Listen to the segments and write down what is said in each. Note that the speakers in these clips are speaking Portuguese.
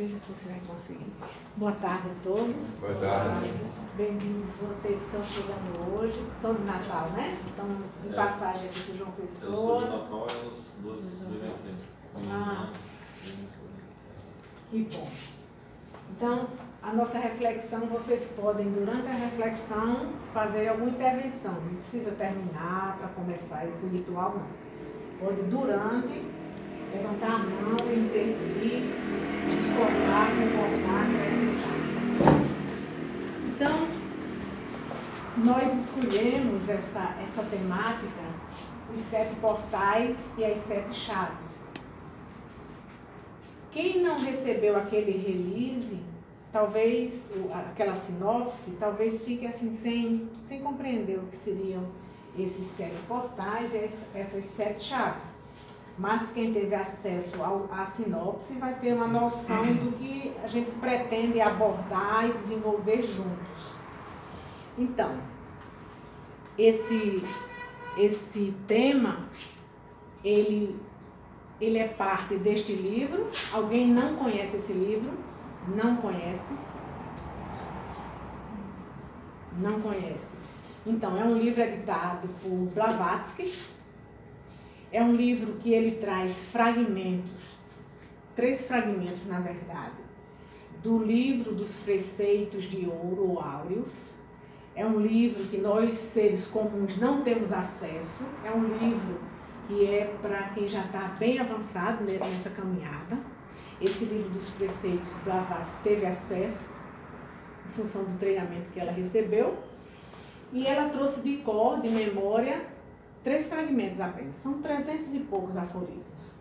Veja se você vai conseguir. Boa tarde a todos. Boa tarde. Bem-vindos vocês que estão chegando hoje. São de Natal, né? Estão em passagem aqui com João Pessoa. Eu sou de Natal e os dois vivem aqui. Ah, que bom. Então, a nossa reflexão, vocês podem, durante a reflexão, fazer alguma intervenção. Não precisa terminar para começar esse ritual, não. Pode, durante, levantar a mão, intervir, discordar, concordar, acrescentar. Então, nós escolhemos essa temática, os 7 portais e as 7 chaves. Quem não recebeu aquele release, talvez, aquela sinopse, talvez fique assim sem compreender o que seriam esses 7 portais e essas 7 chaves. Mas quem teve acesso à sinopse vai ter uma noção do que a gente pretende abordar e desenvolver juntos. Então, esse tema, ele é parte deste livro. Alguém não conhece esse livro? Não conhece? Não conhece. Então, é um livro editado por Blavatsky. É um livro que ele traz fragmentos, 3 fragmentos, na verdade, do livro dos preceitos de ouro ou áureos. É um livro que nós, seres comuns, não temos acesso. É um livro que é para quem já está bem avançado nessa caminhada. Esse livro dos preceitos, Blavatsky teve acesso em função do treinamento que ela recebeu. E ela trouxe de cor, de memória, 3 fragmentos apenas. São 300 e poucos aforismos.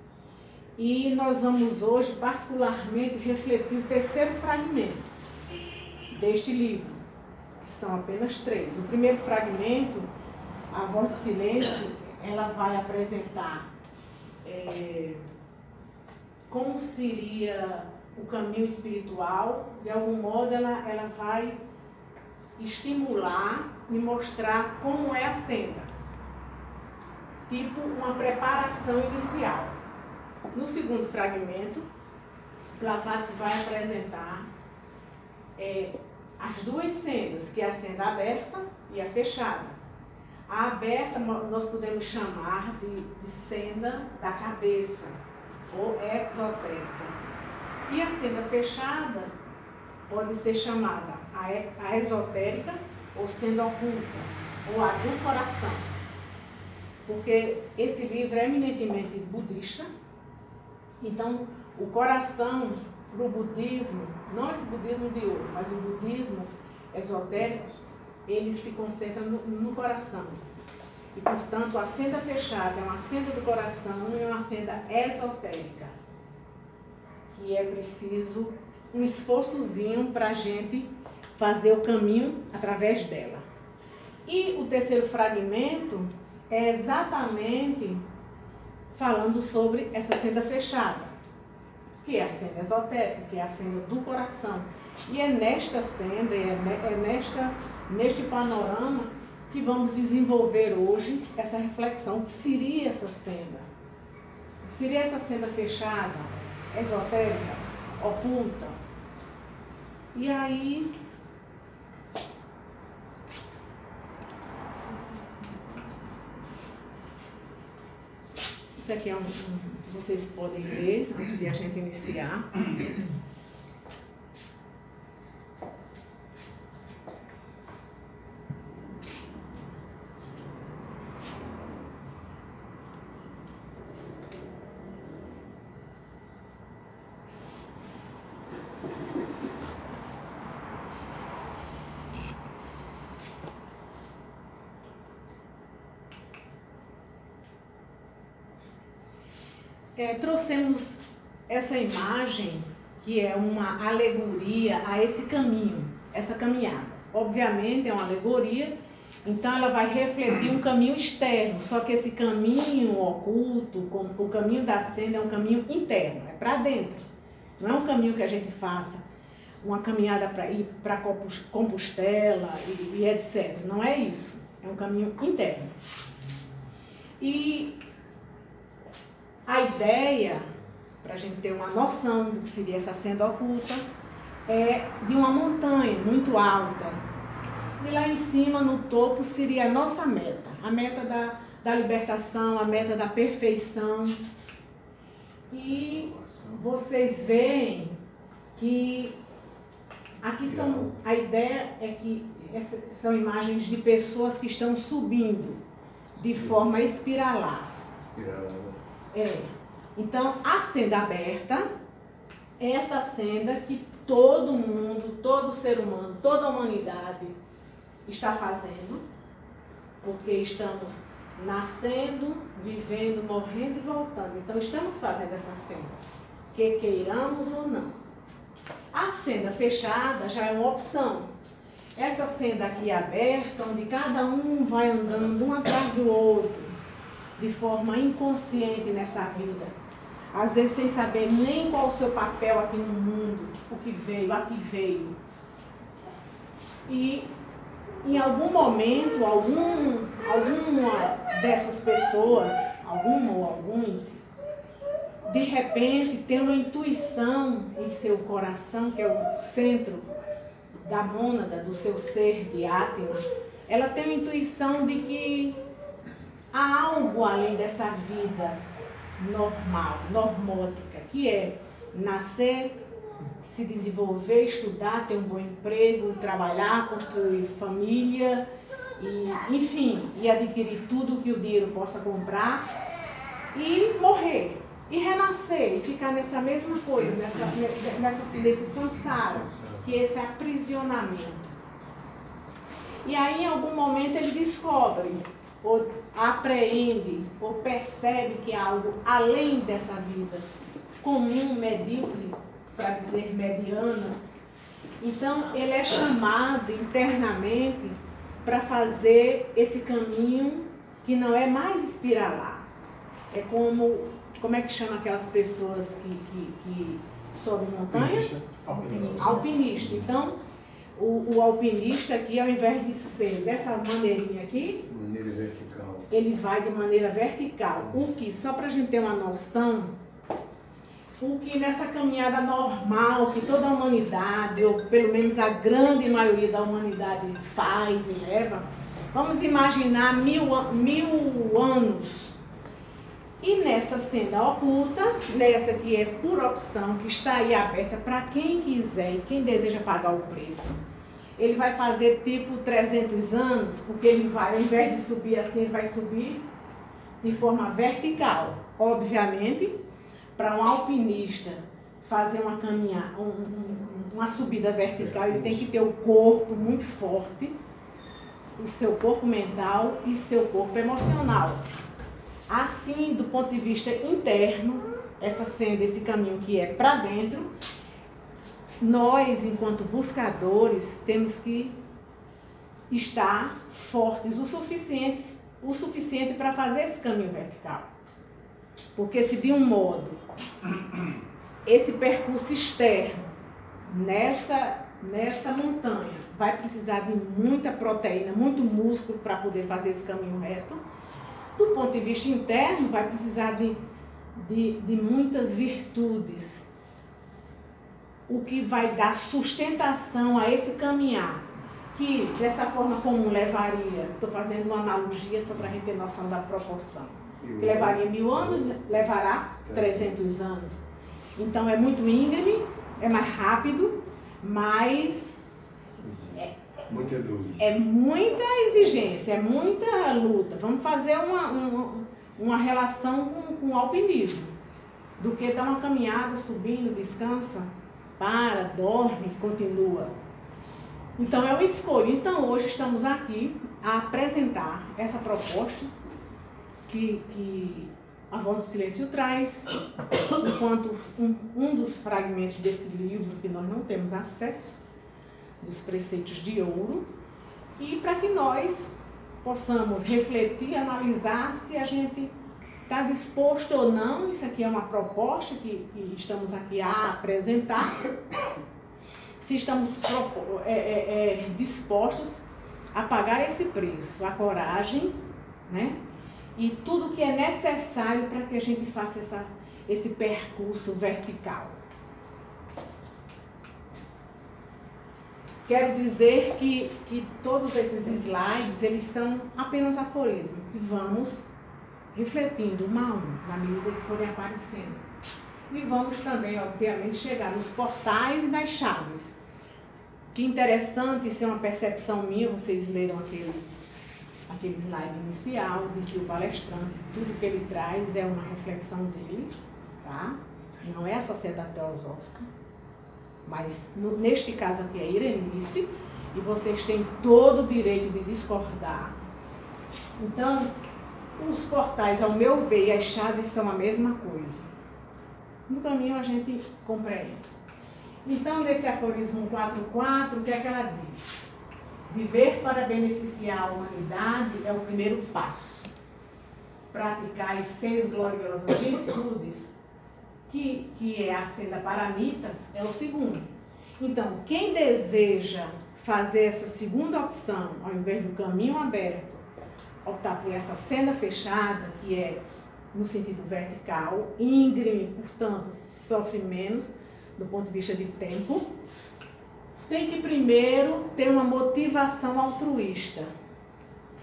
E nós vamos hoje, particularmente, refletir o 3º fragmento deste livro, que são apenas 3. O primeiro fragmento, a voz do silêncio, ela vai apresentar como seria o caminho espiritual. De algum modo, ela vai estimular e mostrar como é a senda. Tipo uma preparação inicial. No segundo fragmento, Blavatsky vai apresentar as 2 sendas, que é a senda aberta e a fechada. A aberta nós podemos chamar de senda da cabeça, ou exotérica. E a senda fechada pode ser chamada a esotérica, ou senda oculta, ou a do coração. Porque esse livro é eminentemente budista. Então, o coração para o budismo, não esse budismo de hoje, mas o budismo esotérico, ele se concentra no coração. E, portanto, a senda fechada é uma senda do coração e uma senda esotérica, que é preciso um esforçozinho para a gente fazer o caminho através dela. E o 3º fragmento é exatamente falando sobre essa senda fechada, que é a senda esotérica, que é a senda do coração. E é nesta senda, neste panorama, que vamos desenvolver hoje essa reflexão. O que seria essa senda? O que seria essa senda fechada, esotérica, oculta? E aí, isso aqui vocês podem ler antes de a gente iniciar. Trouxemos essa imagem que é uma alegoria a esse caminho, essa caminhada. Obviamente é uma alegoria, então ela vai refletir um caminho externo, só que esse caminho oculto, o caminho da senda, é um caminho interno, é para dentro. Não é um caminho que a gente faça uma caminhada para ir para Compostela e etc. Não é isso, é um caminho interno. E a ideia para a gente ter uma noção do que seria essa senda oculta, é de uma montanha muito alta. E lá em cima, no topo, seria a nossa meta. A meta da libertação, a meta da perfeição. E vocês veem que aqui a ideia é que são imagens de pessoas que estão subindo de forma espiralar. Então, a senda aberta é essa senda que todo mundo, todo ser humano, toda a humanidade está fazendo, porque estamos nascendo, vivendo, morrendo e voltando. Então, estamos fazendo essa senda, que queiramos ou não. A senda fechada já é uma opção. Essa senda aqui aberta, onde cada um vai andando um atrás do outro, de forma inconsciente nessa vida. Às vezes sem saber nem qual o seu papel aqui no mundo, o que veio, a que veio. E em algum momento, alguma dessas pessoas, alguma ou alguns, de repente tem uma intuição em seu coração, que é o centro da mônada, do seu ser de Atma. Ela tem uma intuição de que há algo além dessa vida normal, normótica, que é nascer, se desenvolver, estudar, ter um bom emprego, trabalhar, construir família, e, enfim, e adquirir tudo o que o dinheiro possa comprar e morrer, e renascer, e ficar nessa mesma coisa, nesse samsara, que esse aprisionamento. E aí, em algum momento, ele descobre, ou apreende, ou percebe que há algo além dessa vida comum, medíocre, para dizer mediana. Então, ele é chamado internamente para fazer esse caminho que não é mais espiralar. É como é que chama aquelas pessoas que sobem montanha? Alpinista. Então, o alpinista aqui, ao invés de ser dessa maneirinha aqui, maneira vertical, ele vai de maneira vertical. O que, só para a gente ter uma noção, o que nessa caminhada normal que toda a humanidade, ou pelo menos a grande maioria da humanidade faz e leva, vamos imaginar 1000 anos. E nessa senda oculta, nessa que é por opção, que está aí aberta para quem quiser e quem deseja pagar o preço, ele vai fazer tipo 300 anos, porque ele vai, ao invés de subir assim, ele vai subir de forma vertical. Obviamente, para um alpinista fazer uma caminhada, uma subida vertical, ele tem que ter o corpo muito forte, o seu corpo mental e seu corpo emocional. Assim, do ponto de vista interno, essa senda, esse caminho que é para dentro, nós, enquanto buscadores, temos que estar fortes o suficiente para fazer esse caminho vertical. Porque se de um modo esse percurso externo nessa montanha vai precisar de muita proteína, muito músculo para poder fazer esse caminho reto, do ponto de vista interno vai precisar de muitas virtudes, o que vai dar sustentação a esse caminhar, que dessa forma comum levaria, estou fazendo uma analogia só para a gente ter noção da proporção, que levaria 1000 anos, levará 300 anos. Então é muito íngreme, é mais rápido, mas muita luz. É muita exigência, é muita luta. Vamos fazer uma relação com o alpinismo, do que dar uma caminhada, subindo, descansa, para, dorme, continua. Então eu escolho. Então hoje estamos aqui a apresentar essa proposta que a Voz do Silêncio traz, enquanto um dos fragmentos desse livro que nós não temos acesso, dos preceitos de ouro, e para que nós possamos refletir, analisar se a gente está disposto ou não. Isso aqui é uma proposta que estamos aqui a apresentar, se estamos dispostos a pagar esse preço, a coragem, né? E tudo que é necessário para que a gente faça esse percurso vertical. Quero dizer que todos esses slides, eles são apenas aforismos, que vamos refletindo um a um, na medida que forem aparecendo. E vamos também, obviamente, chegar nos portais e nas chaves. Que interessante, isso é uma percepção minha, vocês leram aquele slide inicial, de que o palestrante, tudo que ele traz é uma reflexão dele, tá? Não é a sociedade teosófica, mas neste caso aqui é Irenice, e vocês têm todo o direito de discordar. Então, os portais, ao meu ver, e as chaves são a mesma coisa. No caminho a gente compreende. Então, nesse aforismo 4.4, o que é que ela diz? Viver para beneficiar a humanidade é o primeiro passo. Praticar as 6 gloriosas virtudes, que é a senda paramita, é o segundo. Então, quem deseja fazer essa segunda opção, ao invés do caminho aberto, optar por essa senda fechada, que é no sentido vertical, íngreme, portanto, sofre menos do ponto de vista de tempo, tem que primeiro ter uma motivação altruísta.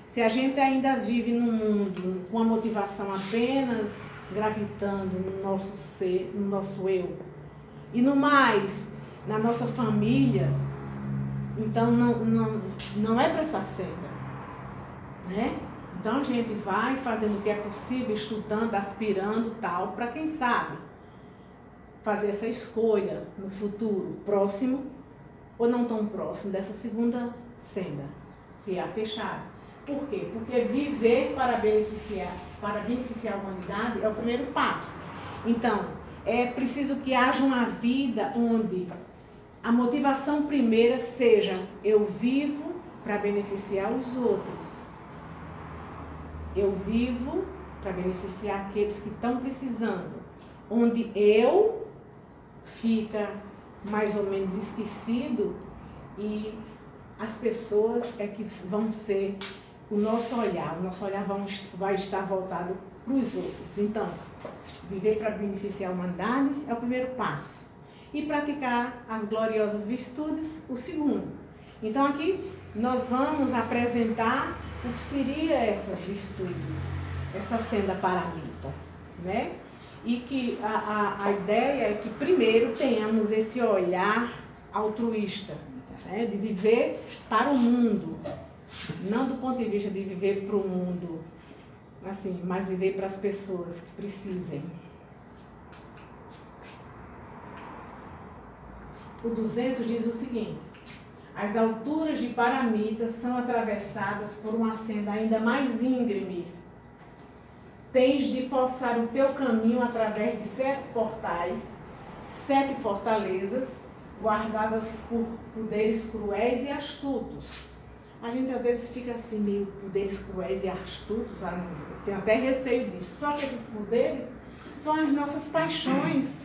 Se a gente ainda vive num mundo com a motivação apenas gravitando no nosso ser, no nosso eu, e no mais, na nossa família, então não é para essa senda, né? Então a gente vai fazendo o que é possível, estudando, aspirando, tal, para quem sabe fazer essa escolha no futuro próximo ou não tão próximo dessa segunda senda, que é a fechada. Por quê? Porque viver para beneficiar a humanidade é o primeiro passo. Então, é preciso que haja uma vida onde a motivação primeira seja: eu vivo para beneficiar os outros. Eu vivo para beneficiar aqueles que estão precisando. Onde eu fica mais ou menos esquecido e as pessoas é que vão ser o nosso olhar vai estar voltado para os outros. Então, viver para beneficiar a humanidade é o primeiro passo. E praticar as gloriosas virtudes, o segundo. Então, aqui nós vamos apresentar o que seriam essas virtudes, essa senda paramita, né? E que a ideia é que primeiro tenhamos esse olhar altruísta, né? De viver para o mundo, não do ponto de vista de viver para o mundo, assim, mas viver para as pessoas que precisem. O 200 diz o seguinte: as alturas de Paramita são atravessadas por uma senda ainda mais íngreme. Tens de forçar o teu caminho através de 7 portais, 7 fortalezas, guardadas por poderes cruéis e astutos. A gente às vezes fica assim, meio poderes cruéis e astutos, tem até receio disso. Só que esses poderes são as nossas paixões.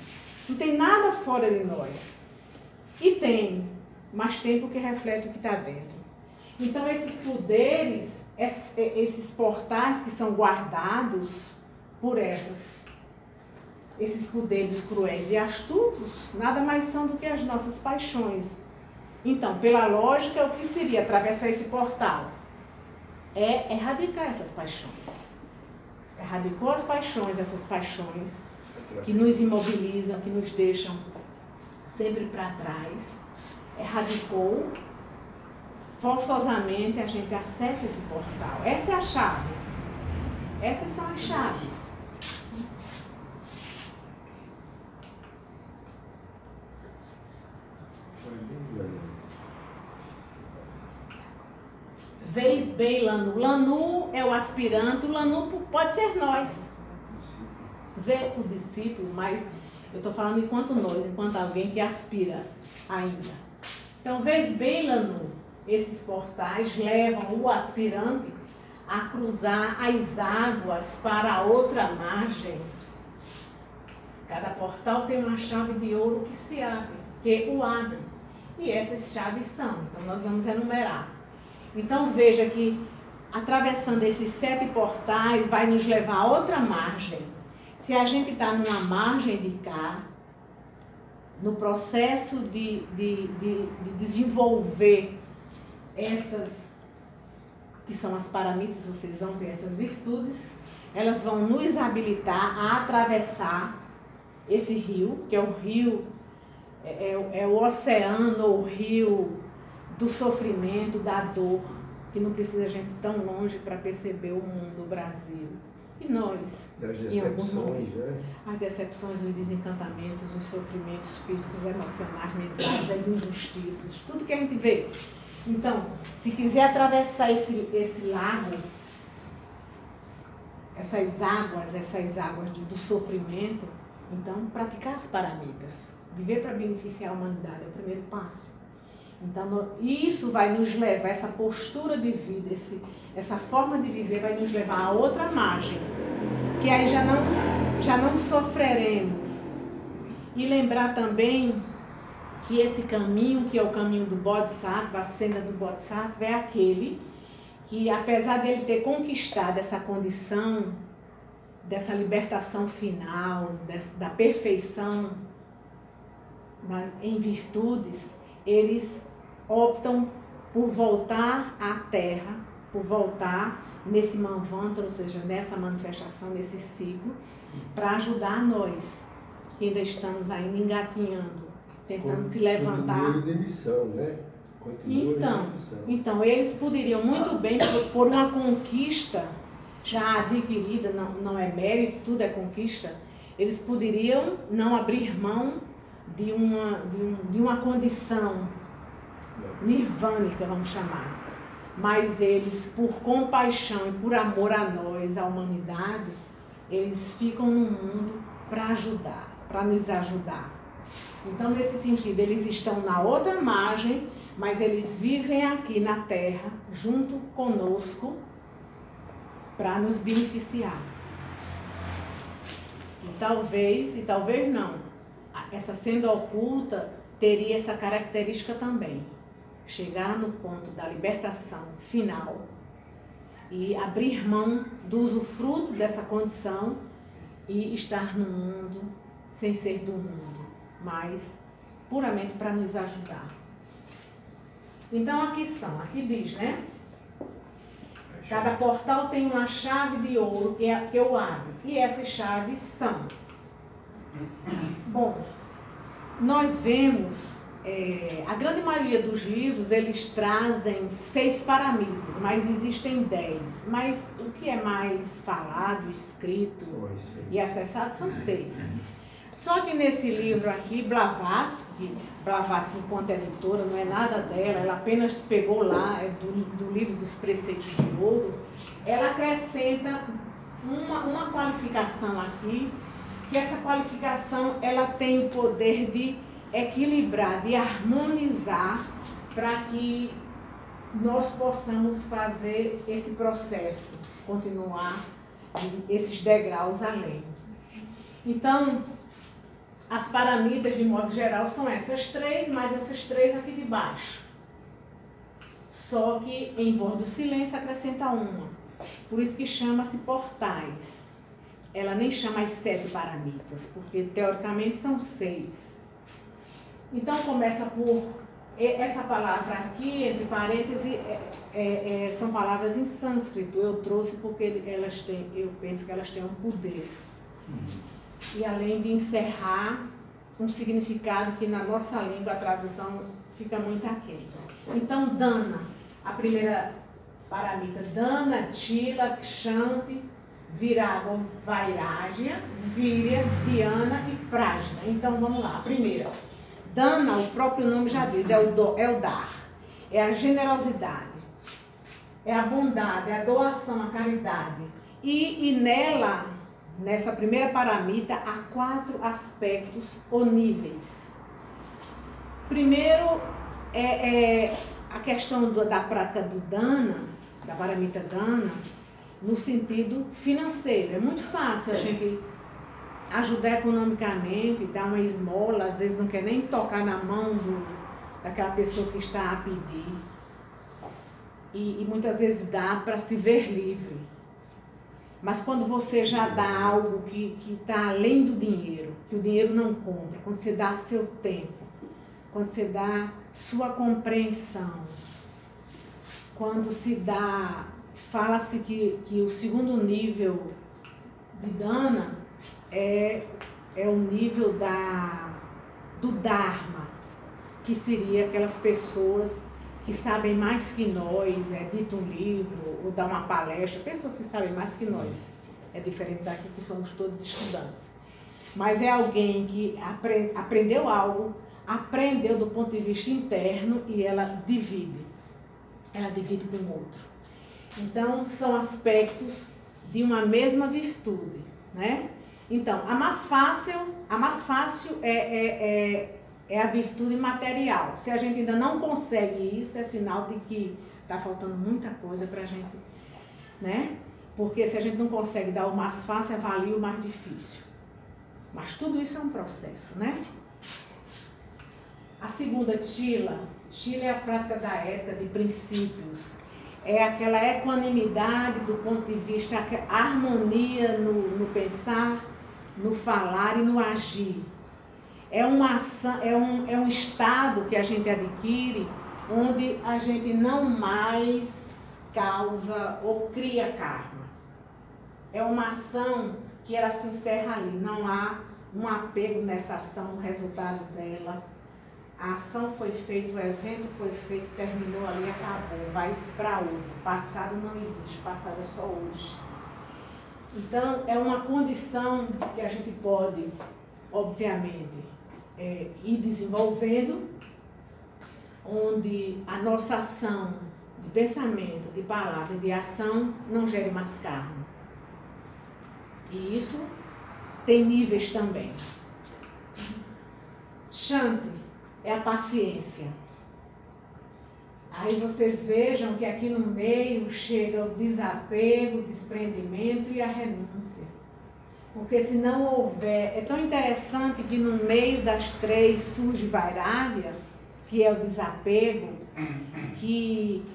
Não tem nada fora de nós. E tem, mas tem porque reflete o que está dentro. Então esses poderes, esses portais que são guardados por esses poderes cruéis e astutos, nada mais são do que as nossas paixões. Então, pela lógica, o que seria atravessar esse portal? É erradicar essas paixões. Erradicou as paixões, essas paixões que nos imobilizam, que nos deixam sempre para trás. Erradicou, forçosamente a gente acessa esse portal. Essa é a chave. Essas são as chaves. Vês bem, Lanu. Lanu é o aspirante, o Lanu pode ser nós. Vê o discípulo, mas eu estou falando enquanto nós, enquanto alguém que aspira ainda. Então, vês bem, Lanu, esses portais levam o aspirante a cruzar as águas para a outra margem. Cada portal tem uma chave de ouro que se abre, que o abre. E essas chaves são, então nós vamos enumerar. Então veja que atravessando esses 7 portais vai nos levar a outra margem. Se a gente está numa margem de cá, no processo de desenvolver essas, que são as paramitas, vocês vão ver essas virtudes, elas vão nos habilitar a atravessar esse rio, que é o rio, é o oceano, o rio do sofrimento, da dor, que não precisa a gente ir tão longe para perceber o mundo, o Brasil. E nós, das em alguns decepções, momentos, né? as decepções, os desencantamentos, os sofrimentos físicos, emocionais, mentais, as injustiças, tudo que a gente vê. Então, se quiser atravessar esse lago, essas águas do sofrimento, então praticar as paramitas, viver para beneficiar a humanidade é o primeiro passo. Então, isso vai nos levar, essa postura de vida, essa forma de viver vai nos levar a outra margem, que aí já não sofreremos. E lembrar também que esse caminho, que é o caminho do Bodhisattva, a senda do Bodhisattva, é aquele que, apesar dele ter conquistado essa condição, dessa libertação final, da perfeição em virtudes, eles optam por voltar à Terra, por voltar nesse manvantara, ou seja, nessa manifestação, nesse ciclo, para ajudar nós, que ainda estamos ainda engatinhando, tentando se levantar. Continua em demissão, né? Então, eles poderiam muito bem, por uma conquista já adquirida, não é mérito, tudo é conquista, eles poderiam não abrir mão de uma condição nirvânica, vamos chamar. Mas eles, por compaixão e por amor a nós, à humanidade, eles ficam no mundo para ajudar, para nos ajudar. Então, nesse sentido, eles estão na outra margem, mas eles vivem aqui na Terra, junto conosco, para nos beneficiar. E talvez não. Essa senda oculta teria essa característica também. Chegar no ponto da libertação final e abrir mão do usufruto dessa condição e estar no mundo sem ser do mundo, mas puramente para nos ajudar. Então aqui diz, né? Cada portal tem uma chave de ouro que eu abro. E essas chaves são... Bom, nós vemos, a grande maioria dos livros, eles trazem 6 paramitas, mas existem 10. Mas o que é mais falado, escrito e acessado são 6. Só que nesse livro aqui, Blavatsky, enquanto editora, não é nada dela, ela apenas pegou lá, do livro dos Preceitos de Ouro, ela acrescenta uma qualificação aqui, que essa qualificação ela tem o poder de equilibrar, de harmonizar, para que nós possamos fazer esse processo, continuar esses degraus além. Então, as paramitas, de modo geral, são essas 3, mais essas 3 aqui de baixo. Só que em voz do silêncio acrescenta uma. Por isso que chama-se portais. Ela nem chama as 7 paramitas, porque teoricamente são 6. Então começa por essa palavra aqui, entre parênteses, são palavras em sânscrito. Eu trouxe porque eu penso que elas têm um poder. E além de encerrar um significado que na nossa língua a tradução fica muito aquém. Então, Dana, a primeira paramita, Dana, Tila, Kshanti, Viraga, Vairagya, Virya, Dhyana e Prajna. Então, vamos lá. A primeira, Dana, o próprio nome já diz, é o dar, é a generosidade, é a bondade, é a doação, a caridade. E nela... Nessa primeira paramita, há 4 aspectos ou níveis. Primeiro, a questão da prática do Dana, da paramita Dana, no sentido financeiro. É muito fácil a gente ajudar economicamente, dar uma esmola, às vezes não quer nem tocar na mão daquela pessoa que está a pedir. E muitas vezes dá para se ver livre. Mas quando você já dá algo que está além do dinheiro, que o dinheiro não compra, quando você dá seu tempo, quando você dá sua compreensão, quando se dá, fala-se que o segundo nível de Dana é o nível do Dharma, que seria aquelas pessoas que sabem mais que nós, dita um livro ou dá uma palestra, pessoas que sabem mais que nós. É diferente daqui que somos todos estudantes. Mas é alguém que aprendeu algo, aprendeu do ponto de vista interno e ela divide. Ela divide com o outro. Então, são aspectos de uma mesma virtude, né? Então, a mais fácil é a virtude material. Se a gente ainda não consegue isso, é sinal de que está faltando muita coisa para a gente, né? Porque se a gente não consegue dar o mais fácil, avalia o mais difícil. Mas tudo isso é um processo, né? A segunda Tila é a prática da ética de princípios. É aquela equanimidade do ponto de vista, a harmonia no pensar, no falar e no agir. É uma ação, é um estado que a gente adquire onde a gente não mais causa ou cria karma. É uma ação que ela se encerra ali, não há um apego nessa ação, o resultado dela. A ação foi feita, o evento foi feito, terminou ali, acabou, vai para outro. Passado não existe, passado é só hoje. Então, é uma condição que a gente pode, obviamente, ir desenvolvendo, onde a nossa ação de pensamento, de palavra e de ação não gere mais karma. E isso tem níveis também. Shanti é a paciência. Aí vocês vejam que aqui no meio chega o desapego, o desprendimento e a renúncia. Porque se não houver... É tão interessante que no meio das três surge Vairagya, que é o desapego, que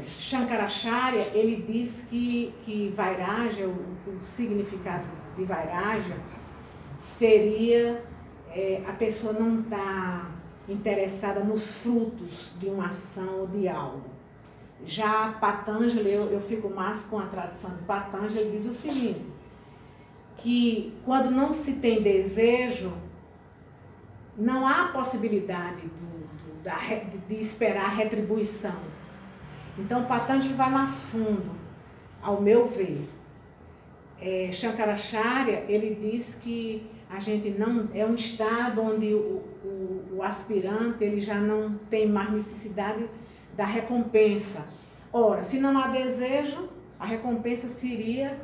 Shankaracharya, ele diz que Vairagya, o significado de Vairagya, seria a pessoa não estar interessada nos frutos de uma ação ou de algo. Já Patanjali, eu fico mais com a tradição de Patanjali, ele diz o seguinte, que quando não se tem desejo, não há possibilidade de esperar retribuição. Então, Patanjali vai mais fundo, ao meu ver. Shankaracharya, ele diz que a gente não... É um estado onde o aspirante ele já não tem mais necessidade da recompensa. Ora, se não há desejo, a recompensa seria...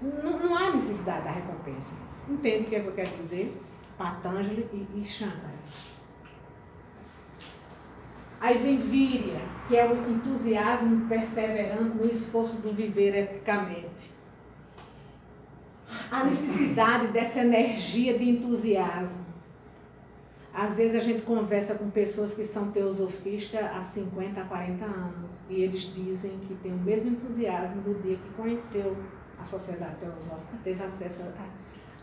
Não há necessidade da recompensa. Entende o que eu quero dizer? Patanjali e Shankara. Aí vem Virya, que é o entusiasmo perseverante no esforço do viver eticamente. A necessidade dessa energia de entusiasmo. Às vezes a gente conversa com pessoas que são teosofistas há 50, 40 anos e eles dizem que tem o mesmo entusiasmo do dia que conheceu a sociedade teosófica, teve acesso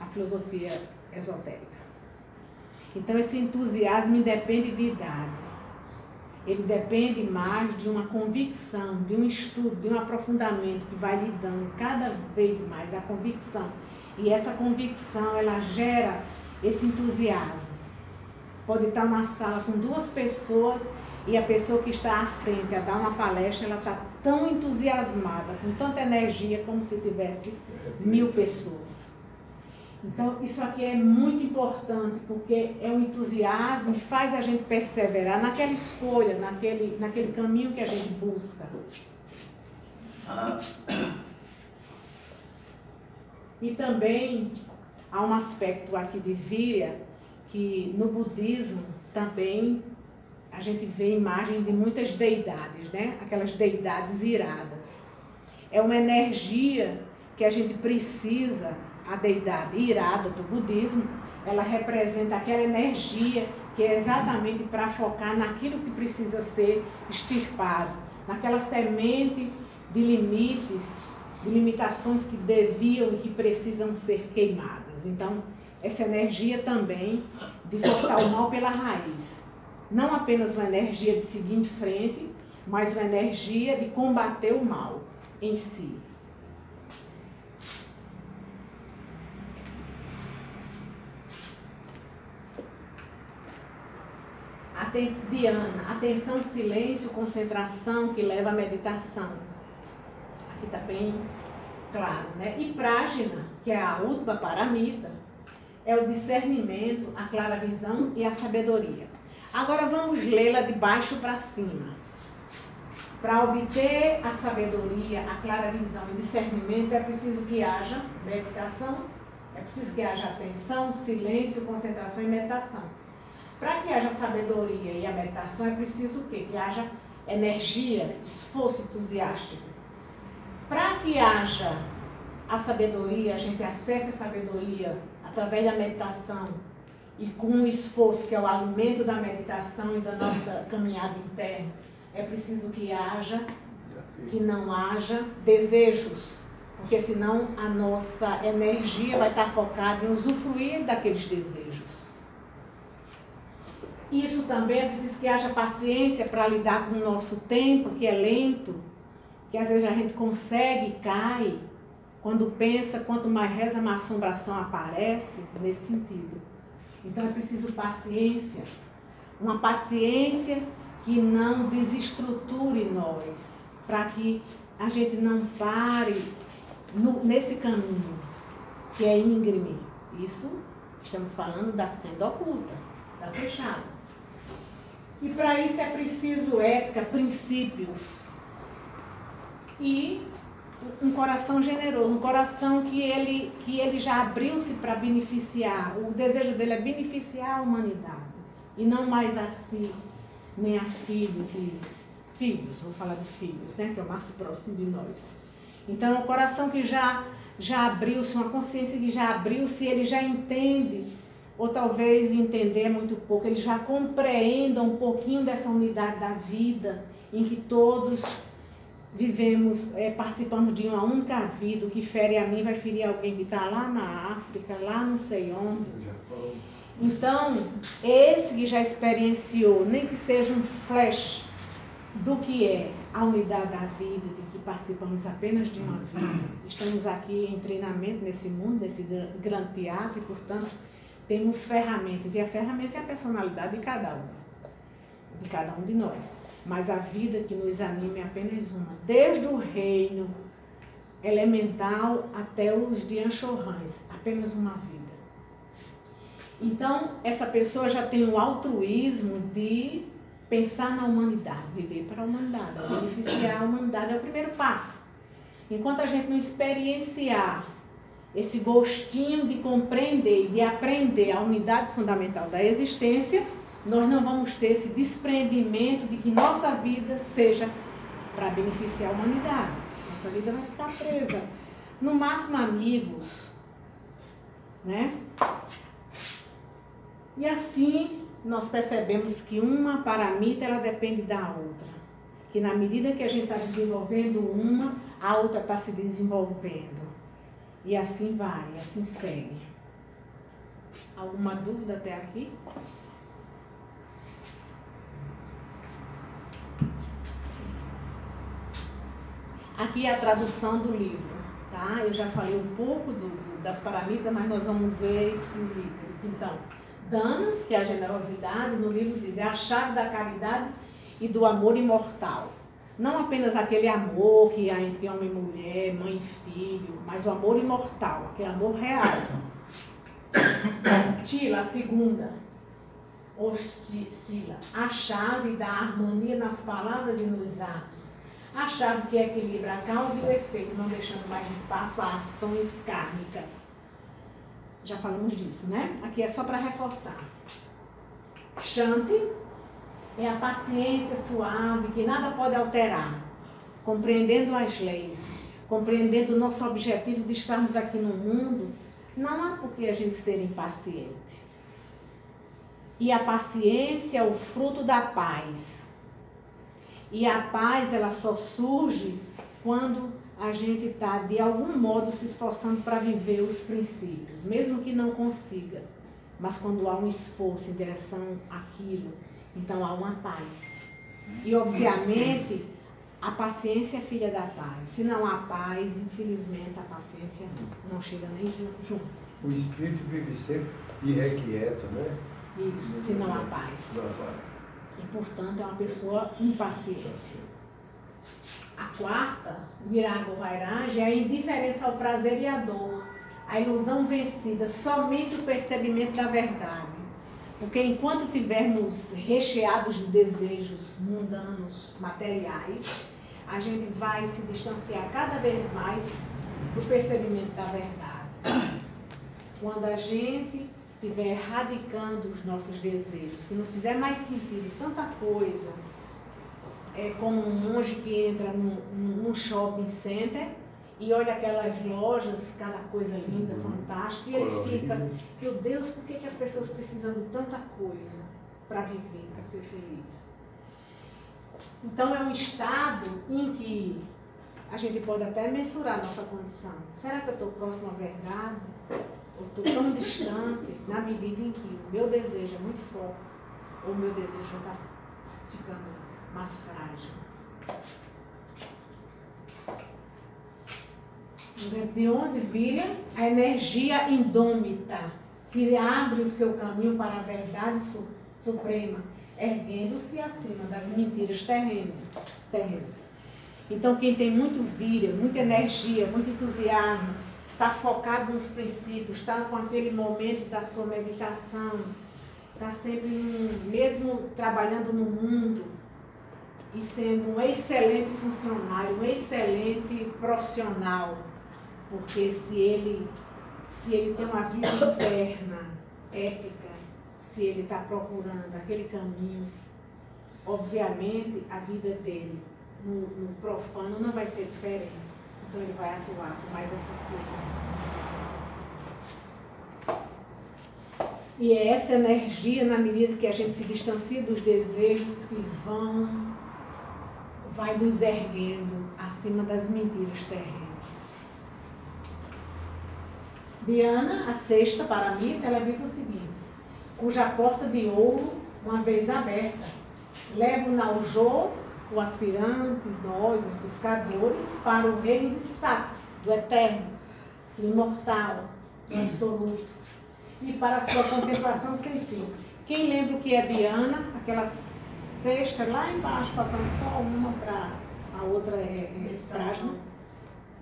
à filosofia esotérica. Então esse entusiasmo independe de idade. Ele depende mais de uma convicção, de um estudo, de um aprofundamento que vai lhe dando cada vez mais a convicção. E essa convicção, ela gera esse entusiasmo. Pode estar numa sala com 2 pessoas e a pessoa que está à frente a dar uma palestra, ela está tão entusiasmada, com tanta energia, como se tivesse 1000 pessoas. Então, isso aqui é muito importante, porque é um entusiasmo que faz a gente perseverar naquela escolha, naquele caminho que a gente busca. E também há um aspecto aqui de Virya, que no budismo também a gente vê imagem de muitas deidades, né? Aquelas deidades iradas. É uma energia que a gente precisa. A deidade irada do budismo, ela representa aquela energia que é exatamente para focar naquilo que precisa ser extirpado, naquela semente de limites, de limitações que deviam e que precisam ser queimadas. Então, essa energia também de cortar o mal pela raiz. Não apenas uma energia de seguir em frente, mas uma energia de combater o mal em si. Diana, atenção, silêncio, concentração que leva à meditação. Aqui está bem claro, né? E Prajna, que é a última paramita, é o discernimento, a claravisão e a sabedoria. Agora vamos lê-la de baixo para cima. Para obter a sabedoria, a claravisão e discernimento, é preciso que haja meditação, é preciso que haja atenção, silêncio, concentração e meditação. Para que haja sabedoria e a meditação, é preciso o quê? Que haja energia, esforço entusiástico. Para que haja a sabedoria, a gente acesse a sabedoria através da meditação e com o esforço, que é o alimento da meditação e da nossa caminhada interna, é preciso que não haja desejos, porque senão a nossa energia vai estar focada em usufruir daqueles desejos. Isso também é preciso que haja paciência para lidar com o nosso tempo, que é lento, que às vezes a gente consegue e cai. Quando pensa, quanto mais reza, mais assombração aparece, nesse sentido. Então é preciso paciência, uma paciência que não desestruture nós, para que a gente não pare nesse caminho, que é íngreme. Isso estamos falando da senda oculta, da fechada. E para isso é preciso ética, princípios e um coração generoso, um coração que ele já abriu-se para beneficiar. O desejo dele é beneficiar a humanidade e não mais a si, nem a filhos, vou falar de filhos, né, que é o mais próximo de nós. Então é um coração que já abriu-se, uma consciência que já abriu-se, ele já entende. Ou talvez entender muito pouco, ele já compreenda um pouquinho dessa unidade da vida, em que todos vivemos, participamos de uma única vida. O que fere a mim vai ferir alguém que está lá na África, lá não sei onde. Então, esse que já experienciou, nem que seja um flash do que é a unidade da vida, de que participamos apenas de uma vida, estamos aqui em treinamento nesse mundo, nesse grande teatro, e portanto temos ferramentas, e a ferramenta é a personalidade de cada um de nós. Mas a vida que nos anima é apenas uma, desde o reino elemental até os de Anchorrães, apenas uma vida. Então, essa pessoa já tem o altruísmo de pensar na humanidade, viver para a humanidade, beneficiar a humanidade, é o primeiro passo. Enquanto a gente não experienciar esse gostinho de compreender e de aprender a unidade fundamental da existência, nós não vamos ter esse desprendimento de que nossa vida seja para beneficiar a humanidade. Nossa vida vai ficar presa. No máximo, amigos, né? E assim, nós percebemos que uma paramita, ela depende da outra. Que na medida que a gente está desenvolvendo uma, a outra está se desenvolvendo. E assim vai, assim segue. Alguma dúvida até aqui? Aqui é a tradução do livro, tá? Eu já falei um pouco das paramitas, mas nós vamos ver ipsis literis. Então, Dana, que é a generosidade, no livro diz, é a chave da caridade e do amor imortal. Não apenas aquele amor que há entre homem e mulher, mãe e filho, mas o amor imortal, aquele amor real. Tila, a segunda, ou Sila, a chave da harmonia nas palavras e nos atos. A chave que equilibra a causa e o efeito, não deixando mais espaço a ações kármicas. Já falamos disso, né? Aqui é só para reforçar. Shanti é a paciência suave, que nada pode alterar, compreendendo as leis, compreendendo o nosso objetivo de estarmos aqui no mundo, não há por que a gente ser impaciente. E a paciência é o fruto da paz. E a paz, ela só surge quando a gente está, de algum modo, se esforçando para viver os princípios, mesmo que não consiga. Mas quando há um esforço em direção àquilo, então há uma paz. E, obviamente, a paciência é filha da paz. Se não há paz, infelizmente, a paciência não chega nem junto. O espírito vive sempre irrequieto, né? Isso, se não há paz. Não há paz. E, portanto, é uma pessoa impaciente. A quarta, Virago Vairagem, é a indiferença ao prazer e à dor, a ilusão vencida, somente o percebimento da verdade. Porque enquanto tivermos recheados de desejos mundanos, materiais, a gente vai se distanciar cada vez mais do percebimento da verdade. Quando a gente estiver erradicando os nossos desejos, que não fizer mais sentido tanta coisa, é como um monge que entra num shopping center e olha aquelas lojas, cada coisa linda, fantástica, e ele fica, meu Deus, por que as pessoas precisam de tanta coisa para viver, para ser feliz? Então é um estado em que a gente pode até mensurar a nossa condição. Será que eu estou próximo à verdade? Ou estou tão distante, na medida em que o meu desejo é muito forte, ou o meu desejo já está ficando mais frágil. 211, Vira, a energia indômita, que abre o seu caminho para a verdade suprema, erguendo-se acima das mentiras terrenas. Então, quem tem muito Vira, muita energia, muito entusiasmo, está focado nos princípios, está com aquele momento da sua meditação, está sempre, mesmo trabalhando no mundo, e sendo um excelente funcionário, um excelente profissional, porque se ele tem uma vida interna, ética, se ele está procurando aquele caminho, obviamente a vida dele no profano não vai ser diferente, então ele vai atuar com mais eficiência. E é essa energia, na medida que a gente se distancia dos desejos, que vai nos erguendo acima das mentiras terrenas. Diana, a sexta paramita, ela diz o seguinte: cuja porta de ouro, uma vez aberta, leva o Naujô, o aspirante, nós, os buscadores, para o reino de Sat, do eterno, do imortal, do absoluto, e para a sua contemplação sem fim. Quem lembra o que é Diana? Aquela sexta, lá embaixo, faltando só uma para a outra meditação.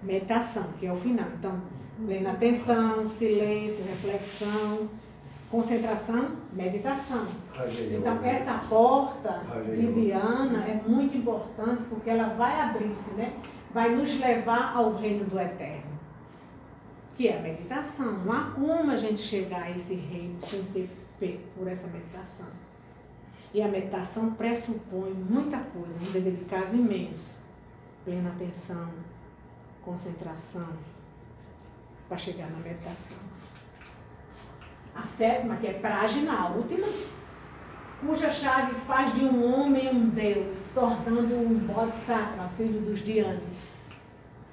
Meditação, que é o final. Então, plena atenção, silêncio, reflexão, concentração, meditação. Então, essa porta de Diana é muito importante porque ela vai abrir-se, né? Vai nos levar ao reino do eterno, que é a meditação. Não há como a gente chegar a esse reino sem ser por essa meditação. E a meditação pressupõe muita coisa, um dever de casa imenso. Plena atenção, concentração, para chegar na meditação. A sétima, que é Prajna, a última, cuja chave faz de um homem um Deus, tornando um Bodhisattva, filho dos Dhyanis.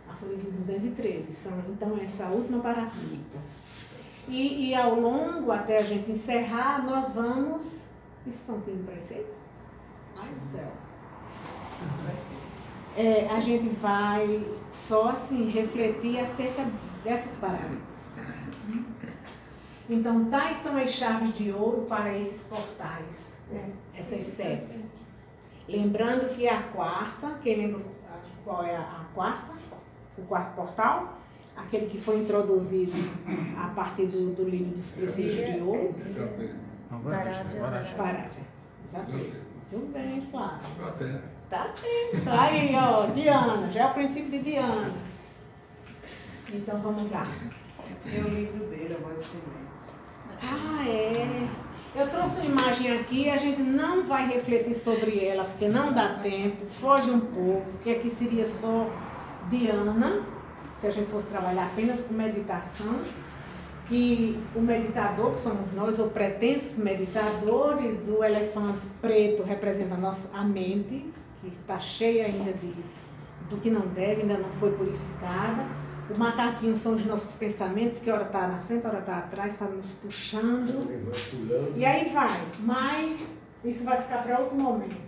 Aforismo 213. Então, essa última paramita. E ao longo, até a gente encerrar, nós vamos... Isso são 15 para 6? Ai, do céu. A gente vai só assim refletir acerca dessas parábolas. Então, tais são as chaves de ouro para esses portais, né? Essas 7. Lembrando que a quarta, quem lembra qual é a quarta? O quarto portal? Aquele que foi introduzido a partir do livro dos princípios de ouro. Parádia. Muito bem, Flávio. Tá atento. Aí, ó, Diana, já é o princípio de Diana. Então vamos lá. Tem o livro dele, A Voz do Silêncio. Ah, é. Eu trouxe uma imagem aqui, a gente não vai refletir sobre ela, porque não dá tempo, foge um pouco, porque aqui seria só Diana, se a gente fosse trabalhar apenas com meditação. E o meditador, que somos nós, ou pretensos meditadores, o elefante preto representa a mente, que está cheia ainda do que não deve, ainda não foi purificada. O macaquinho são de nossos pensamentos, que hora está na frente, hora está atrás, está nos puxando. E aí vai, mas isso vai ficar para outro momento.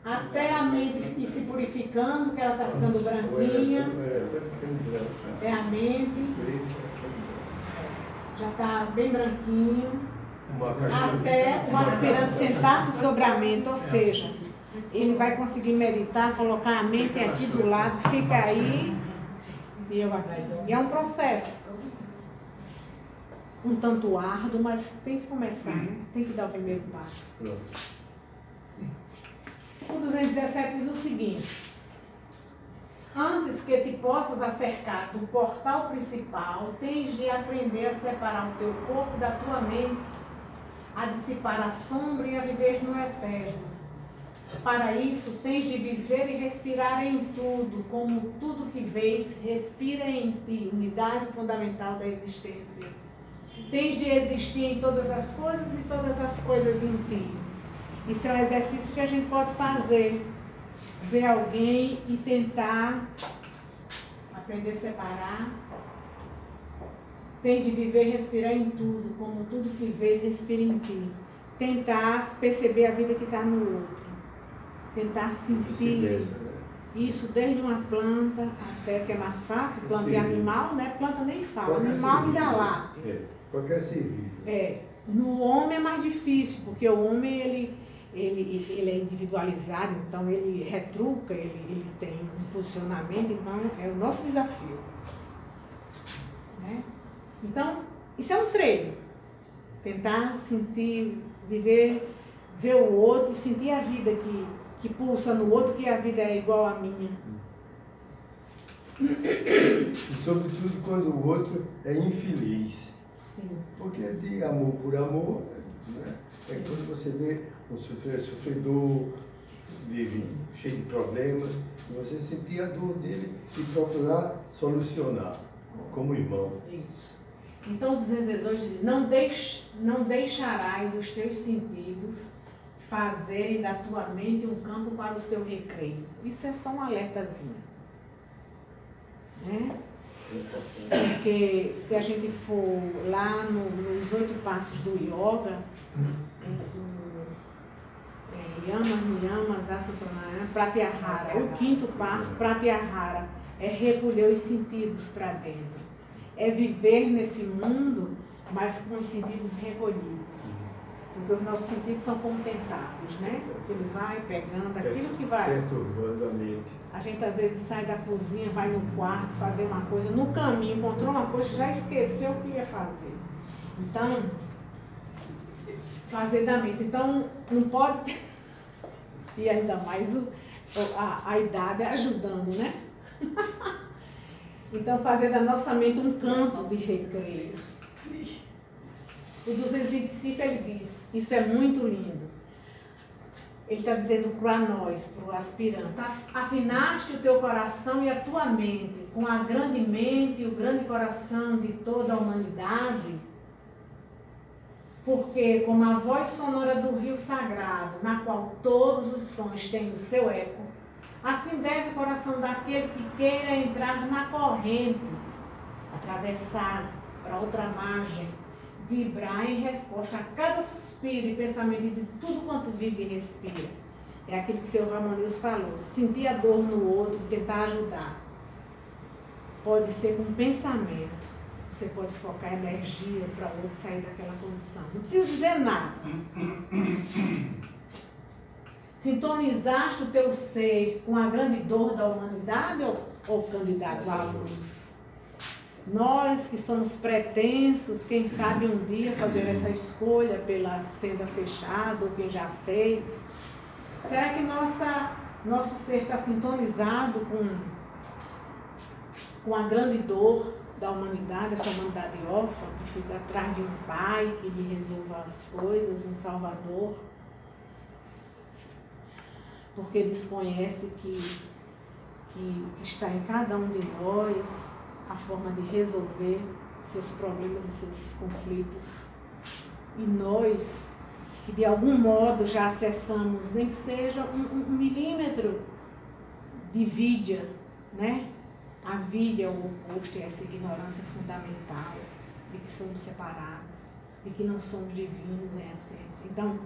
Até a mente ir se purificando, que ela está ficando branquinha. É a mente. Já está bem branquinho. Até o aspirante sentar-se sobre a mente, ou seja, ele vai conseguir meditar, colocar a mente aqui do lado, fica aí e eu aqui. E é um processo. Um tanto árduo, mas tem que começar, né? Tem que dar o primeiro passo. O 217 diz o seguinte: antes que te possas acercar do portal principal, tens de aprender a separar o teu corpo da tua mente, a dissipar a sombra e a viver no eterno. Para isso, tens de viver e respirar em tudo, como tudo que vês, respira em ti, unidade fundamental da existência. Tens de existir em todas as coisas e todas as coisas em ti. Isso é um exercício que a gente pode fazer. Ver alguém e tentar aprender a separar. Tens de viver e respirar em tudo, como tudo que vês, respira em ti. Tentar perceber a vida que está no outro. Tentar sentir isso desde uma planta até, que é mais fácil, planta e animal, né? Planta nem fala, animal ainda lá. Qualquer ser vivo. No homem é mais difícil, porque o homem ele é individualizado, então ele retruca, ele tem um posicionamento, então é o nosso desafio. Né? Então, isso é um treino. Tentar sentir, viver, ver o outro e sentir a vida que pulsa no outro, que a vida é igual à minha. E sobretudo quando o outro é infeliz. Sim. Porque de amor por amor, né? É quando você vê um sofredor, vive cheio de problemas, e você sentir a dor dele e procurar solucionar como irmão. Isso. Então o 218 diz: não deixarás os teus sentidos fazerem da tua mente um campo para o seu recreio. Isso é só um alertazinho. Né? Porque se a gente for lá nos 8 passos do yoga, Yamas, Niyamas, Asana, Pranayama, Pratyahara, o 5º passo, Pratyahara, é recolher os sentidos para dentro. É viver nesse mundo, mas com os sentidos recolhidos. Porque os nossos sentidos são como tentáculos, né? Ele vai pegando aquilo que vai. Perturbando a mente. A gente às vezes sai da cozinha, vai no quarto fazer uma coisa, no caminho encontrou uma coisa, já esqueceu o que ia fazer. Então, fazer da mente. Então, não pode. E ainda mais a idade ajudando, né? Então, fazer da nossa mente um campo de recreio. O 225 ele diz, isso é muito lindo. Ele está dizendo para nós, para o aspirante: afinaste o teu coração e a tua mente com a grande mente e o grande coração de toda a humanidade, porque como a voz sonora do rio sagrado, na qual todos os sons têm o seu eco, assim deve o coração daquele que queira entrar na corrente, atravessar para outra margem, vibrar em resposta a cada suspiro e pensamento de tudo quanto vive e respira. É aquilo que o senhor Ramonils falou: sentir a dor no outro, tentar ajudar. Pode ser com pensamento, você pode focar energia para o outro sair daquela condição. Não precisa dizer nada. Sintonizaste o teu ser com a grande dor da humanidade ou candidato à luz? Nós que somos pretensos, quem sabe um dia fazer essa escolha pela senda fechada, ou quem já fez, será que nosso ser está sintonizado com a grande dor da humanidade, essa humanidade órfã que fica atrás de um pai que lhe resolva as coisas, um salvador, porque desconhece que está em cada um de nós a forma de resolver seus problemas e seus conflitos. E nós, que de algum modo já acessamos, nem que seja um milímetro divídia, né? A vida é o oposto a essa ignorância fundamental, de que somos separados, de que não somos divinos em essência. Então,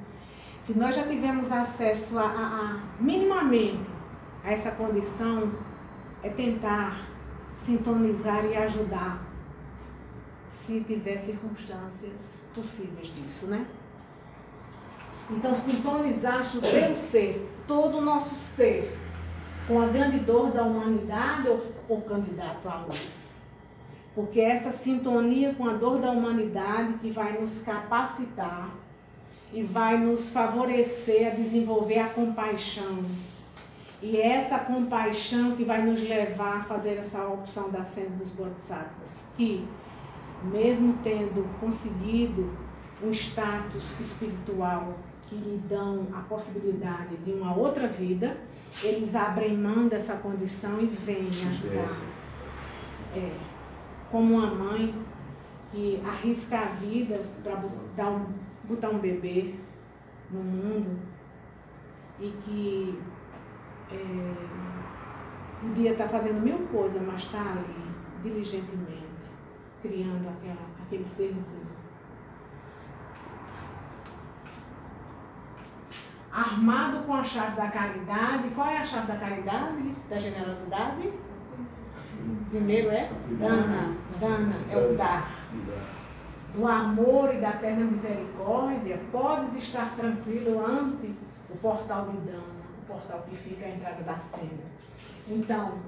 se nós já tivemos acesso minimamente a essa condição, é tentar sintonizar e ajudar, se tiver circunstâncias possíveis disso, né? Então, sintonizar o teu ser, todo o nosso ser, com a grande dor da humanidade ou candidato à luz. Porque é essa sintonia com a dor da humanidade que vai nos capacitar e vai nos favorecer a desenvolver a compaixão. E é essa compaixão que vai nos levar a fazer essa opção da senda dos Bodhisattvas, que, mesmo tendo conseguido um status espiritual que lhe dão a possibilidade de uma outra vida, eles abrem mão dessa condição e vêm ajudar. Como uma mãe que arrisca a vida para botar um bebê no mundo e que podia estar fazendo mil coisas, mas está ali diligentemente criando aquele serzinho. Armado com a chave da caridade. Qual é a chave da caridade? Da generosidade? Primeiro é dana. Dana é o dar. Do amor e da eterna misericórdia, podes estar tranquilo ante o portal de dana, o portal que fica à entrada da senda. Então,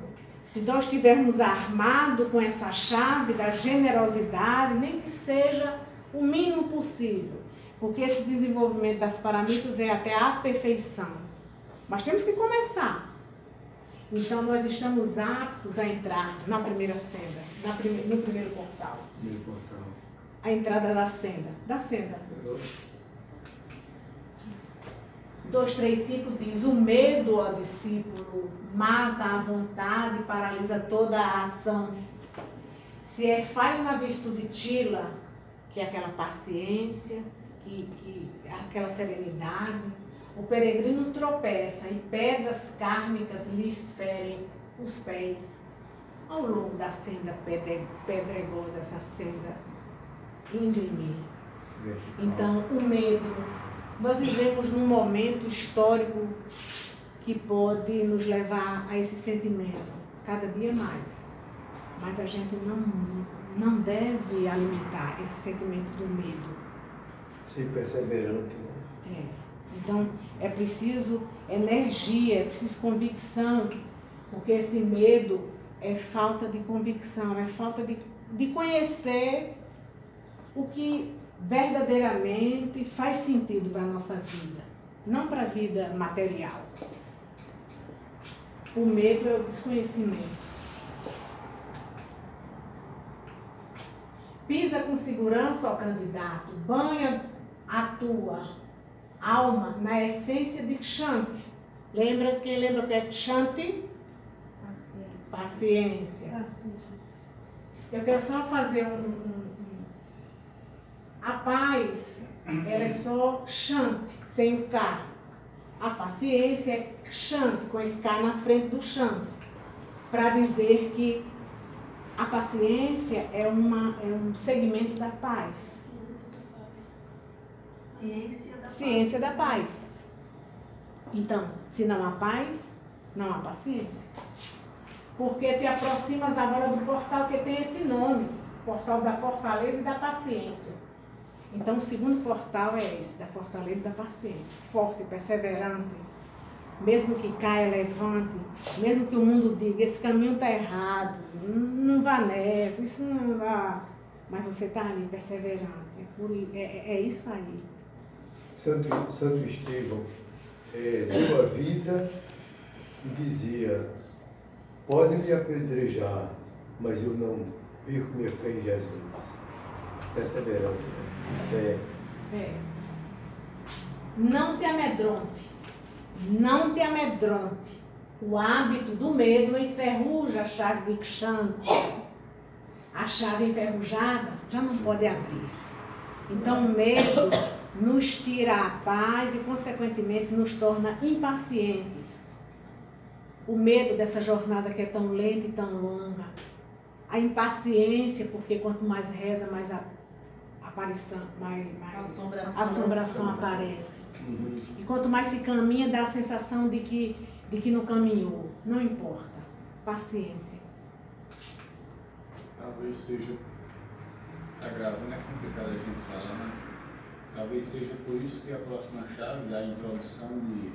se nós estivermos armados com essa chave da generosidade, nem que seja o mínimo possível, porque esse desenvolvimento das paramitas é até a perfeição. Mas temos que começar. Então, nós estamos aptos a entrar na primeira senda, no primeiro portal. A entrada da senda. 235 diz: o medo, ó discípulo, mata a vontade e paralisa toda a ação. Se é falho na virtude tila, que é aquela paciência, aquela serenidade, o peregrino tropeça e pedras kármicas lhe ferem os pés ao longo da senda pedregosa, essa senda íngreme. Então, o medo, nós vivemos num momento histórico que pode nos levar a esse sentimento, cada dia mais. Mas a gente não deve alimentar esse sentimento do medo. Ser perseverante. Então, é preciso energia, é preciso convicção, porque esse medo é falta de convicção, é falta de conhecer o que verdadeiramente faz sentido para a nossa vida, não para a vida material. O medo é o desconhecimento. Pisa com segurança, ó candidato, banha a tua alma na essência de Kshanti. Quem lembra o que é Kshanti? Paciência. Eu quero só fazer a paz, ela é só Shanti, sem o K. A paciência é Kshanti, com esse K na frente do Shanti, para dizer que a paciência é um segmento da paz. Ciência da paz. Então, se não há paz, não há paciência. Porque te aproximas agora do portal que tem esse nome, portal da fortaleza e da paciência. Então, o segundo portal é esse, da fortaleza e da paciência. Forte, perseverante, mesmo que caia, levante, mesmo que o mundo diga, esse caminho está errado, não vá nessa, isso não vá. Mas você está ali, perseverante. É isso aí. Santo Estevão deu a vida e dizia: pode me apedrejar, mas eu não perco minha fé em Jesus. Perseverança, fé. Não te amedronte. Não te amedronte. O hábito do medo enferruja a chave de Kshanti. A chave enferrujada já não pode abrir. Então o medo nos tira a paz e, consequentemente, nos torna impacientes. o medo dessa jornada que é tão lenta e tão longa, a impaciência, porque quanto mais reza, mais a aparição, mais assombração aparece. E quanto mais se caminha, dá a sensação de que não caminhou. Não importa. Paciência. Talvez seja, tá gravando, é complicado a gente falar, mas talvez seja por isso que a próxima chave, a introdução de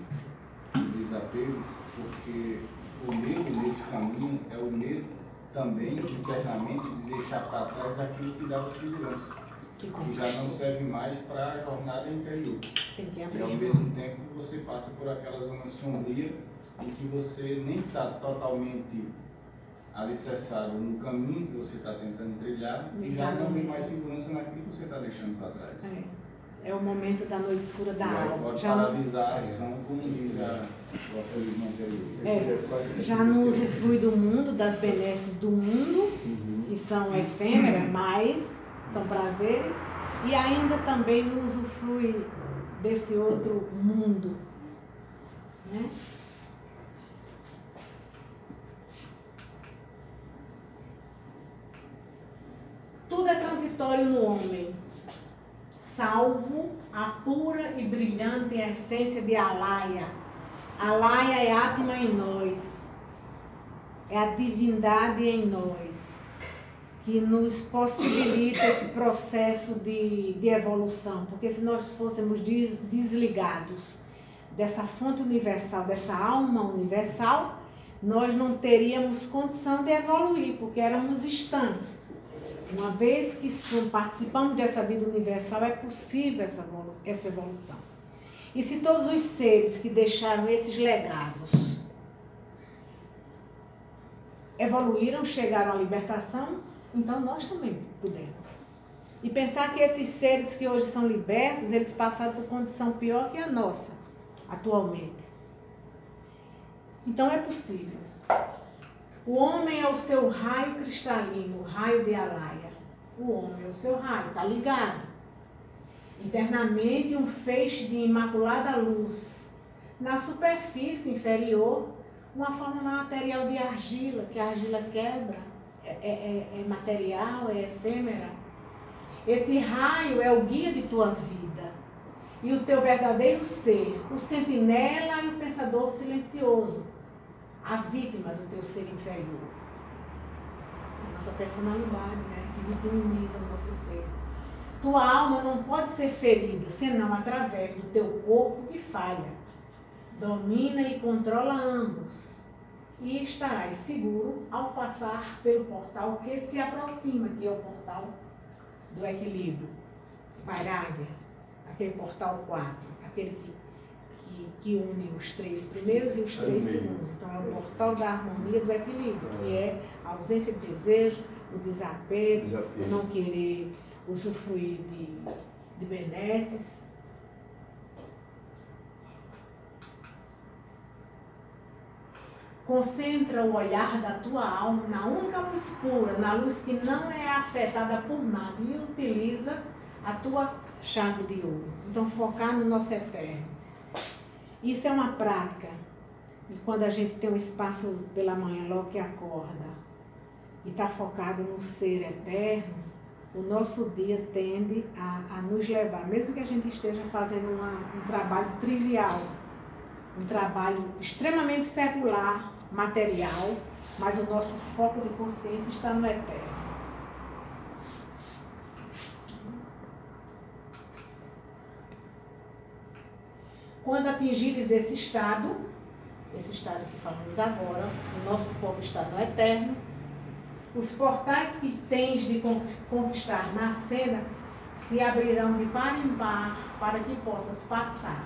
desapego, porque o medo nesse caminho é o medo também, internamente, de deixar para trás aquilo que dava segurança, que já não serve mais para a jornada interior. E ao mesmo tempo você passa por aquela zona sombria em que você nem está totalmente alicerçado no caminho que você está tentando trilhar e já não tem mais segurança naquilo que você está deixando para trás. É o momento da noite escura da alma. Pode paralisar a ação, como diz o aforismo anterior. Já não usufrui do mundo, das benesses do mundo, que são efêmeras, mas são prazeres, e ainda também não usufrui desse outro mundo, né? Tudo é transitório no homem, salvo a pura e brilhante essência de Alaya. Alaya é Atma em nós, é a divindade em nós, que nos possibilita esse processo de evolução, porque se nós fôssemos desligados dessa fonte universal, dessa alma universal, nós não teríamos condição de evoluir, porque éramos estanques. Uma vez que participamos dessa vida universal, é possível essa evolução. E se todos os seres que deixaram esses legados evoluíram, chegaram à libertação, então nós também podemos. E pensar que esses seres que hoje são libertos, eles passaram por condição pior que a nossa, atualmente. Então é possível. O homem é o seu raio cristalino, o raio de Alaya. O homem é o seu raio, está ligado. Internamente um feixe de imaculada luz. Na superfície inferior, uma forma material de argila, que a argila quebra, é material, é efêmera. Esse raio é o guia de tua vida. E o teu verdadeiro ser, o sentinela e o pensador silencioso. A vítima do teu ser inferior. A nossa personalidade, né? Que vitimiza o nosso ser. Tua alma não pode ser ferida, senão através do teu corpo que falha. Domina e controla ambos. E estarás seguro ao passar pelo portal que se aproxima, que é o portal do equilíbrio. Vairagya, aquele portal 4, aquele que une os 3 primeiros e os 3 segundos. Então é o portal da harmonia do equilíbrio, que é a ausência de desejo, o desapego, o não querer usufruir de benesses. Concentra o olhar da tua alma na única luz pura, na luz que não é afetada por nada, e utiliza a tua chave de ouro. Então focar no nosso eterno. Isso é uma prática. E quando a gente tem um espaço pela manhã, logo que acorda, e está focado no ser eterno, o nosso dia tende a nos levar, mesmo que a gente esteja fazendo um trabalho trivial, um trabalho extremamente secular, material, mas o nosso foco de consciência está no eterno. Quando atingires esse estado que falamos agora, o nosso foco está no eterno, os portais que tens de conquistar na cena se abrirão de par em par para que possas passar.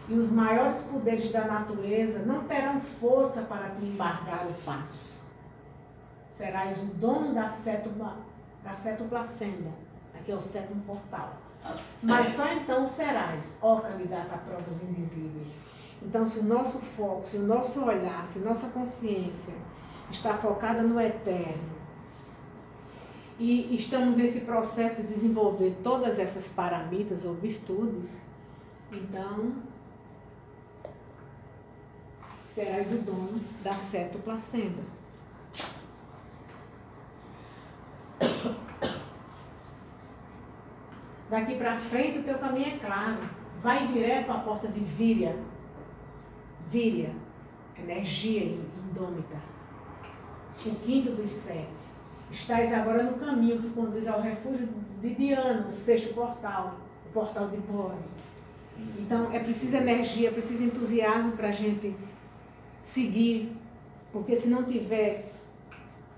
E os maiores poderes da natureza não terão força para te embargar o passo. Serás o dono da cetoplacenda, aqui é o 7º portal. Mas só então serás, ó candidato a provas indizíveis. Então, se o nosso foco, se o nosso olhar, se nossa consciência está focada no eterno e estamos nesse processo de desenvolver todas essas paramitas ou virtudes, então serás o dono da cetoplacenta. Daqui para frente o teu caminho é claro. Vai direto à porta de Víria. Víria, energia indômita. O quinto dos 7. Estás agora no caminho que conduz ao refúgio de Diana, o 6º portal, o portal de Bore. Então é preciso energia, é preciso entusiasmo para a gente seguir, porque se não tiver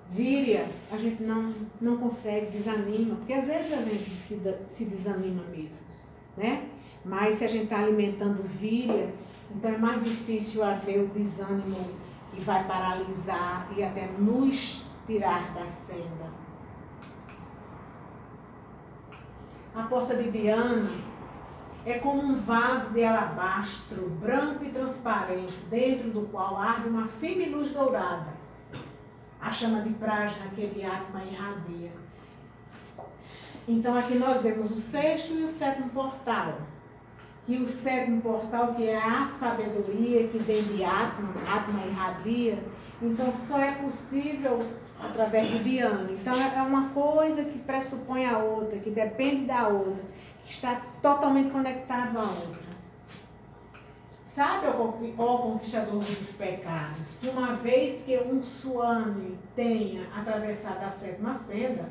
Víria, a gente não consegue, desanima, porque às vezes a gente se desanima mesmo, né? Mas se a gente está alimentando Víria, então é mais difícil haver o desânimo que vai paralisar e até nos tirar da senda. A porta de Diana é como um vaso de alabastro, branco e transparente, dentro do qual arde uma firme luz dourada. A chama de Prajna, que de Atma irradia. Então aqui nós vemos o 6º e o 7º portal. E o 7º portal, que é a sabedoria, que vem de Atma, Atma irradia. Então só é possível através de Diana. Então é uma coisa que pressupõe a outra, que depende da outra, que está totalmente conectado à outra. Sabe, ó conquistador dos pecados, que uma vez que um Swami tenha atravessado a 7ª senda,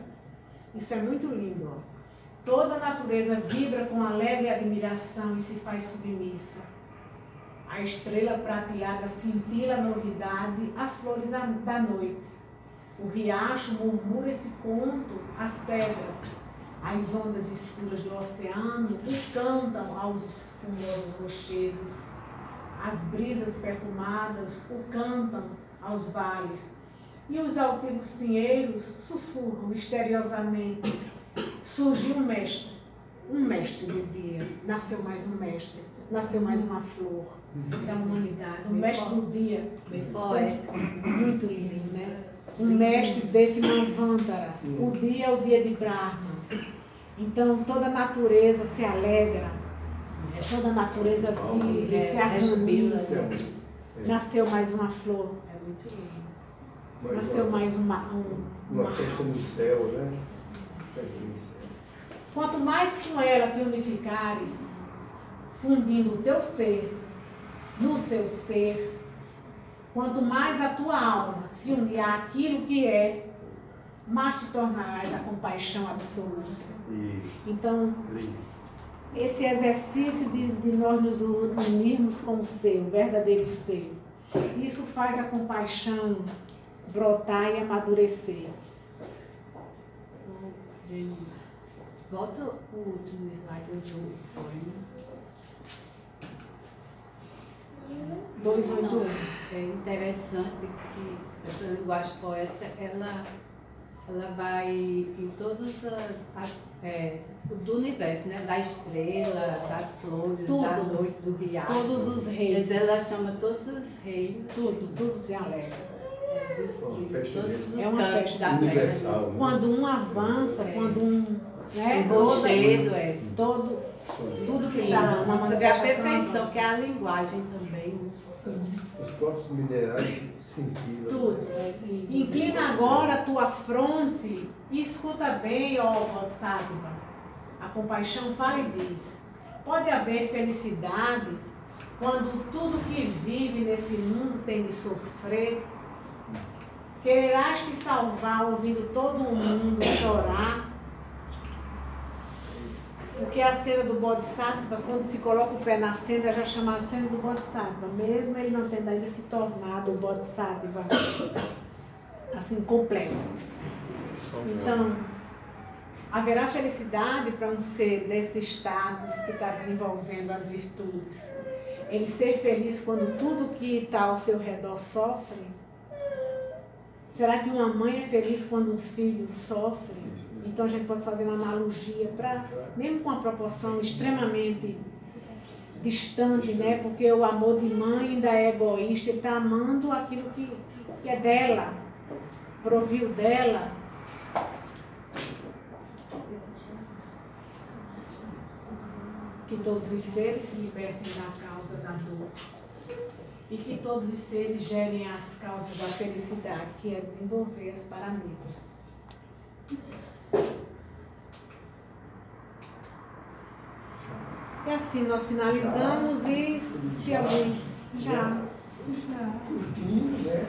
isso é muito lindo, ó. Toda a natureza vibra com alegre admiração e se faz submissa. A estrela prateada cintila a novidade, as flores da noite. O riacho murmura esse conto, as pedras, as ondas escuras do oceano o cantam aos espumosos rochedos. As brisas perfumadas o cantam aos vales. E os altivos pinheiros sussurram misteriosamente. Surgiu um mestre do dia. Nasceu mais um mestre, nasceu mais uma flor da humanidade. Um mestre do dia. Bem poético. Muito lindo, né? Um mestre desse Manvantara. O dia é o dia de Brahma. Então toda a natureza se alegra, toda a natureza vive, se harmoniza. Nasceu mais uma flor. É muito lindo. Nasceu mais uma festa no céu, né? Festa no céu. Quanto mais com ela te unificares, fundindo o teu ser no seu ser, quanto mais a tua alma se unir àquilo que é, mais te tornarás a compaixão absoluta. Isso. Então, esse exercício de nós nos unirmos com o ser, o verdadeiro ser, isso faz a compaixão brotar e amadurecer. Volta o último slide do poema. 281. É interessante que essa linguagem poética, ela vai em todas do universo, né? Da estrela, das flores, Tudo. da noite, do riacho. Todos os reinos. Mas ela chama todos os reinos. Tudo se alegra. Uma festa Todos os É uma cantos festa da terra. universal, né? Quando um avança, quando um... Né, O rochedo tudo que está na Você vê a manifestação perfeição, avança. que é a linguagem também. Os próprios minerais sentiram. Tudo. Inclina agora a tua fronte e escuta bem, ó Bodhisattva. A compaixão fala e diz: pode haver felicidade quando tudo que vive nesse mundo tem de sofrer? Quererás te salvar ouvindo todo o mundo chorar? Porque a cena do Bodhisattva, quando se coloca o pé na senda, já chama a cena do Bodhisattva, mesmo ele não tendo ainda se tornado o Bodhisattva assim, completo. Então, haverá felicidade para um ser desse status que está desenvolvendo as virtudes. Ele ser feliz quando tudo que está ao seu redor sofre? Será que uma mãe é feliz quando um filho sofre? Então a gente pode fazer uma analogia para, mesmo com uma proporção extremamente distante, né? Porque o amor de mãe ainda é egoísta, ele está amando aquilo que é dela, proviu dela. Que todos os seres se libertem da causa da dor. e que todos os seres gerem as causas da felicidade, que é desenvolver as paramitas. E assim nós finalizamos e se alguém já. Curtinho, né?